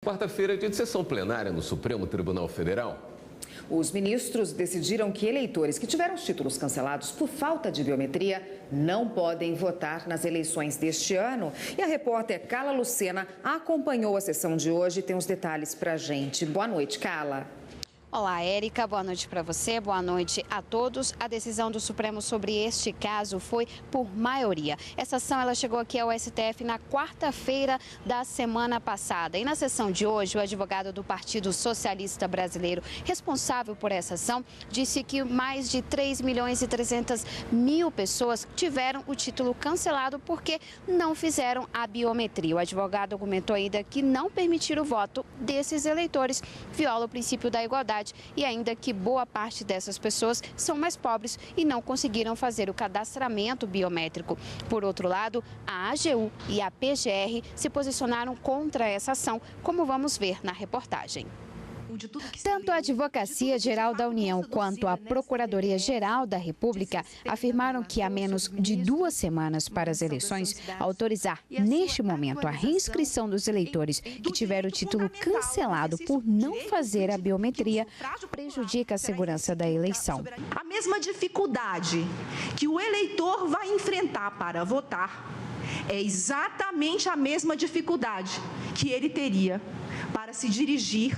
Quarta-feira é dia de sessão plenária no Supremo Tribunal Federal. Os ministros decidiram que eleitores que tiveram os títulos cancelados por falta de biometria não podem votar nas eleições deste ano. E a repórter Carla Lucena acompanhou a sessão de hoje e tem os detalhes para a gente. Boa noite, Carla. Olá, Érica. Boa noite para você. Boa noite a todos. A decisão do Supremo sobre este caso foi por maioria. Essa ação ela chegou aqui ao STF na quarta-feira da semana passada. E na sessão de hoje, o advogado do Partido Socialista Brasileiro, responsável por essa ação, disse que mais de 3.300.000 pessoas tiveram o título cancelado porque não fizeram a biometria. O advogado argumentou ainda que não permitir o voto desses eleitores viola o princípio da igualdade e ainda que boa parte dessas pessoas são mais pobres e não conseguiram fazer o cadastramento biométrico. Por outro lado, a AGU e a PGR se posicionaram contra essa ação, como vamos ver na reportagem. Tanto a Advocacia Geral da União quanto a Procuradoria-Geral da República afirmaram que há menos de 2 semanas para as eleições, autorizar neste momento a reinscrição dos eleitores que tiveram o título cancelado por não fazer a biometria prejudica a segurança da eleição. A mesma dificuldade que o eleitor vai enfrentar para votar é exatamente a mesma dificuldade que ele teria para se dirigir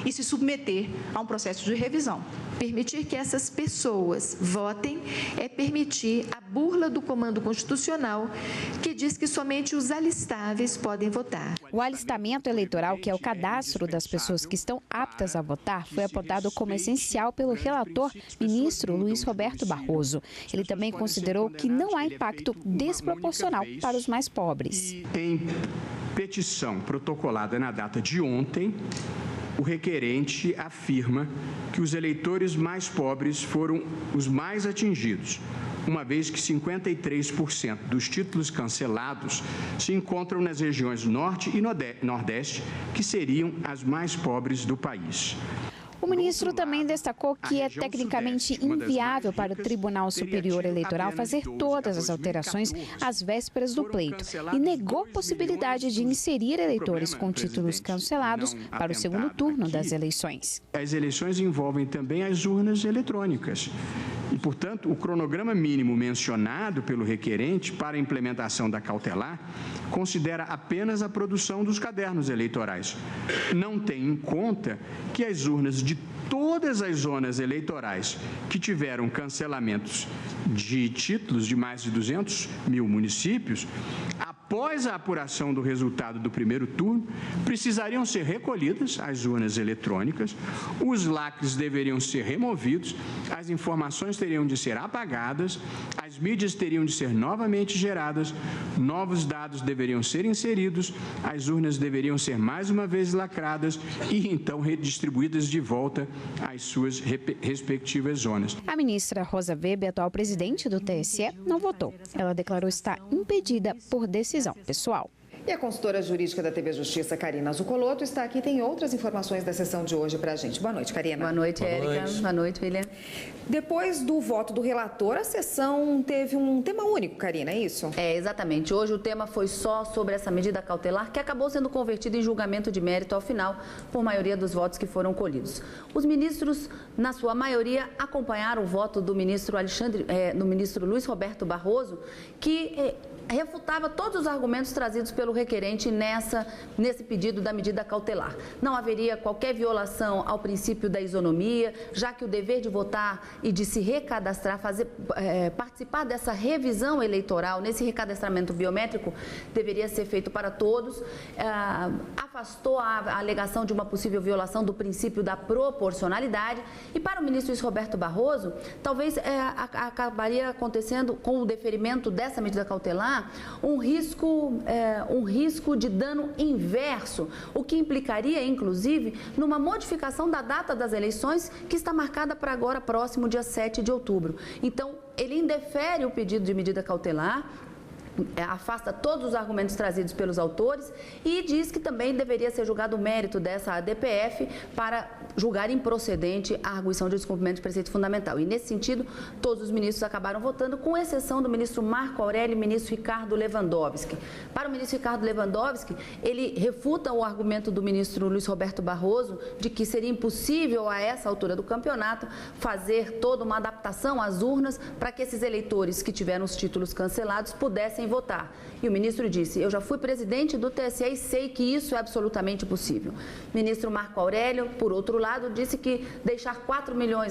e se submeter a um processo de revisão. Permitir que essas pessoas votem é permitir a burla do comando constitucional que diz que somente os alistáveis podem votar. O alistamento eleitoral, que é o cadastro das pessoas que estão aptas a votar, foi apontado como essencial pelo relator, ministro Luiz Roberto Barroso. Ele também considerou que não há impacto desproporcional para os mais pobres. Em petição protocolada na data de ontem, o requerente afirma que os eleitores mais pobres foram os mais atingidos, uma vez que 53% dos títulos cancelados se encontram nas regiões Norte e Nordeste, que seriam as mais pobres do país. O ministro também destacou que é tecnicamente inviável para o Tribunal Superior Eleitoral fazer todas as alterações às vésperas do pleito e negou a possibilidade de inserir eleitores com títulos cancelados para o segundo turno das eleições. As eleições envolvem também as urnas eletrônicas. E, portanto, o cronograma mínimo mencionado pelo requerente para a implementação da cautelar considera apenas a produção dos cadernos eleitorais. Não tem em conta que as urnas de todas as zonas eleitorais que tiveram cancelamentos de títulos de mais de 200.000 municípios, após a apuração do resultado do primeiro turno, precisariam ser recolhidas as urnas eletrônicas, os lacres deveriam ser removidos, as informações teriam de ser apagadas, as mídias teriam de ser novamente geradas, novos dados deveriam ser inseridos, as urnas deveriam ser mais uma vez lacradas e então redistribuídas de volta às suas respectivas zonas. A ministra Rosa Weber, atual presidente do TSE, não votou. Ela declarou estar impedida por decisão pessoal. E a consultora jurídica da TV Justiça, Karina Zucolotto, está aqui e tem outras informações da sessão de hoje para a gente. Boa noite, Karina. Boa noite, Érica. Boa noite, William. Depois do voto do relator, a sessão teve um tema único, Karina, é isso? É, exatamente. Hoje o tema foi só sobre essa medida cautelar que acabou sendo convertida em julgamento de mérito ao final, por maioria dos votos que foram colhidos. Os ministros, na sua maioria, acompanharam o voto do ministro do ministro Luiz Roberto Barroso, que refutava todos os argumentos trazidos pelo requerente nesse pedido da medida cautelar. Não haveria qualquer violação ao princípio da isonomia, já que o dever de votar e de se recadastrar, participar dessa revisão eleitoral, nesse recadastramento biométrico, deveria ser feito para todos. Afastou a alegação de uma possível violação do princípio da proporcionalidade. E para o ministro Luiz Roberto Barroso, talvez acabaria acontecendo, com o deferimento dessa medida cautelar, um risco de dano inverso, o que implicaria, inclusive, numa modificação da data das eleições, que está marcada para agora, próximo dia 7 de outubro. Então, ele indefere o pedido de medida cautelar, afasta todos os argumentos trazidos pelos autores e diz que também deveria ser julgado o mérito dessa ADPF para julgar improcedente a arguição de descumprimento de preceito fundamental. E, nesse sentido, todos os ministros acabaram votando, com exceção do ministro Marco Aurélio e ministro Ricardo Lewandowski. Para o ministro Ricardo Lewandowski, ele refuta o argumento do ministro Luiz Roberto Barroso de que seria impossível, a essa altura do campeonato, fazer toda uma adaptação às urnas para que esses eleitores que tiveram os títulos cancelados pudessem votar. E o ministro disse: eu já fui presidente do TSE e sei que isso é absolutamente possível. O ministro Marco Aurélio, por outro lado, disse que deixar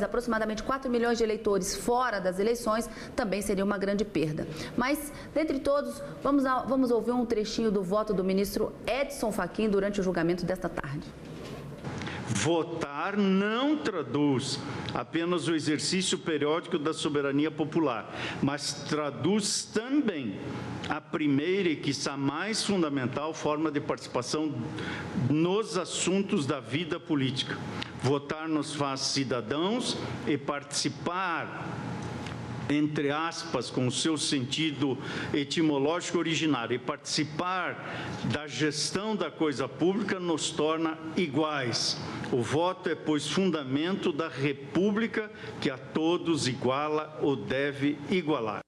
aproximadamente 4 milhões de eleitores fora das eleições também seria uma grande perda. Mas, dentre todos, vamos ouvir um trechinho do voto do ministro Edson Fachin durante o julgamento desta tarde. Votar não traduz apenas o exercício periódico da soberania popular, mas traduz também a primeira e, quiçá, mais fundamental forma de participação nos assuntos da vida política. Votar nos faz cidadãos e participar, entre aspas, com o seu sentido etimológico originário, e participar da gestão da coisa pública nos torna iguais. O voto é, pois, fundamento da República que a todos iguala ou deve igualar.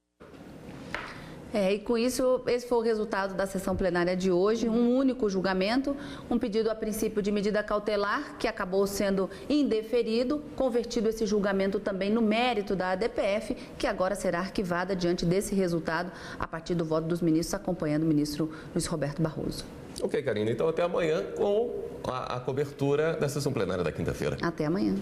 E com isso, esse foi o resultado da sessão plenária de hoje, um único julgamento, um pedido a princípio de medida cautelar, que acabou sendo indeferido, convertido esse julgamento também no mérito da ADPF, que agora será arquivada diante desse resultado, a partir do voto dos ministros, acompanhando o ministro Luiz Roberto Barroso. Ok, Karina, então até amanhã com a cobertura da sessão plenária da quinta-feira. Até amanhã.